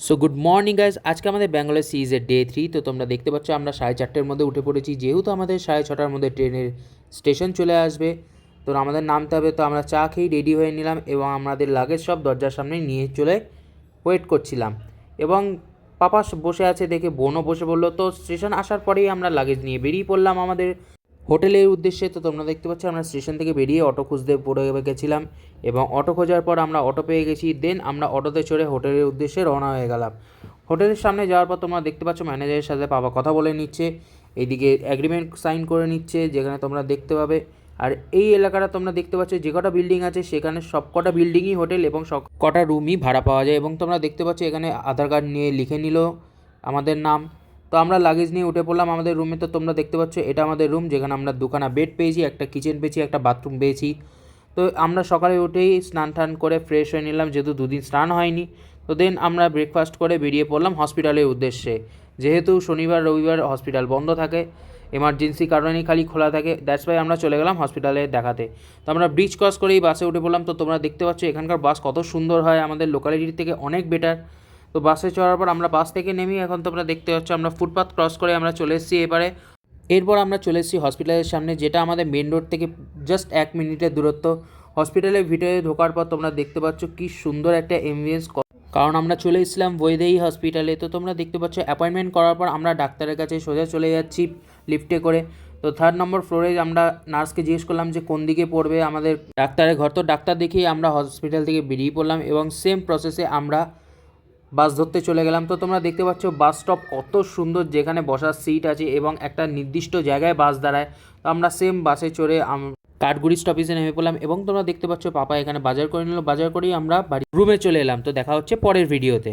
So good morning guys, আজকে আমাদের ব্যাঙ্গালোর সিরিজের ডে 3। তো তোমরা দেখতে পাচ্ছ আমরা 4:30-র মধ্যে উঠে পড়েছি, যেহেতু আমাদের 6:30-র মধ্যে ট্রেনের স্টেশন চলে আসবে। তো আমাদের নামতে হবে। তো আমরা চা খেয়েই রেডি হয়ে নিলাম এবং আমাদের লাগেজ সব দরজার সামনে নিয়ে চলে ওয়েট করছিলাম। এবং পাপা বসে আছে দেখে বোনও বসে পড়লো। তো স্টেশন আসার পরেই আমরা লাগেজ নিয়ে বেরিয়ে পড়লাম আমাদের হোটেলের উদ্দেশ্যে। তো তোমরা দেখতে পাচ্ছ আমরা স্টেশন থেকে বেরিয়ে অটো খুঁজতে পড়ে গেছিলাম এবং অটো খোঁজার পর আমরা অটো পেয়ে গেছি। দেন আমরা অটোতে চড়ে হোটেলের উদ্দেশ্যে রওনা হয়ে গেলাম। হোটেলের সামনে যাওয়ার পর তোমরা দেখতে পাচ্ছ ম্যানেজারের সাথে বাবা কথা বলে নিচ্ছে, এইদিকে অ্যাগ্রিমেন্ট সাইন করে নিচ্ছে, যেখানে তোমরা দেখতে পাবে। আর এই এলাকাটা তোমরা দেখতে পাচ্ছ যে কটা বিল্ডিং আছে সেখানে সব কটা বিল্ডিংই হোটেল এবং সব কটা রুমই ভাড়া পাওয়া যায়। এবং তোমরা দেখতে পাচ্ছ এখানে আধার কার্ড নিয়ে লিখে নিল আমাদের নাম। তো আমরা লাগেজ নিয়ে উঠে পড়লাম আমাদের রুমে। তো তোমরা দেখতে পাচ্ছ এটা আমাদের রুম, যেখানে আমরা দুখানা বেড পেয়েছি, একটা কিচেন পেয়েছি, একটা বাথরুম পেয়েছি। তো আমরা সকালে উঠেই স্নান টান করে ফ্রেশ হয়ে নিলাম, যেহেতু দুদিন স্নান হয়নি। তো দেন আমরা ব্রেকফাস্ট করে বেরিয়ে পড়লাম হসপিটালের উদ্দেশ্যে। যেহেতু শনিবার রবিবার হসপিটাল বন্ধ থাকে, এমার্জেন্সি কারণেই খালি খোলা থাকে, দ্যাটস ওয়াই আমরা চলে গেলাম হসপিটালে দেখাতে। তো আমরা ব্রিজ ক্রস করেই বাসে উঠে পড়লাম। তো তোমরা দেখতে পাচ্ছ এখানকার বাস কত সুন্দর হয়, আমাদের লোকালিটির থেকে অনেক বেটার। তো বাসে চড়ার পর আমরা বাস থেকে নেমে এখন তোমরা দেখতে পাচ্ছ আমরা ফুটপাথ ক্রস করে আমরা চলে এসেছি এবারে। এরপর আমরা চলে এসেছি হসপিটালের সামনে, যেটা আমাদের মেন রোড থেকে জাস্ট 1 মিনিটের দূরত্ব। হসপিটালের ভিতরে ঢোকার পর তোমরা দেখতে পাচ্ছ কি সুন্দর একটা অ্যাম্বিয়েন্স, কারণ আমরা চলে এসেছিলাম বৈদেহী হসপিটালে। তো তোমরা দেখতে পাচ্ছ অ্যাপয়েন্টমেন্ট করার পর আমরা ডাক্তারের কাছে সোজা চলে যাচ্ছি লিফটে করে। তো 3rd নম্বর ফ্লোরে আমরা নার্সকে জিজ্ঞেস করলাম যে কোন দিকে পড়বে আমাদের ডাক্তারের ঘর। তো ডাক্তার দেখিয়ে আমরা হসপিটাল থেকে বেরিয়ে পড়লাম এবং সেম প্রসেসে আমরা বাস ধরতে চলে গেলাম। তো তোমরা দেখতে পাচ্ছ বাস স্টপ কত সুন্দর, যেখানে বসার সিট আছে এবং একটা নির্দিষ্ট জায়গায় বাস দাঁড়ায়। তো আমরা সেম বাসে চড়ে কাঠগুড়ি স্টপেজে নেমে পড়লাম এবং তোমরা দেখতে পাচ্ছ পাপা এখানে বাজার করে নিল। বাজার করেই আমরা বাড়ি রুমে চলে এলাম। তো দেখা হচ্ছে পরের ভিডিওতে।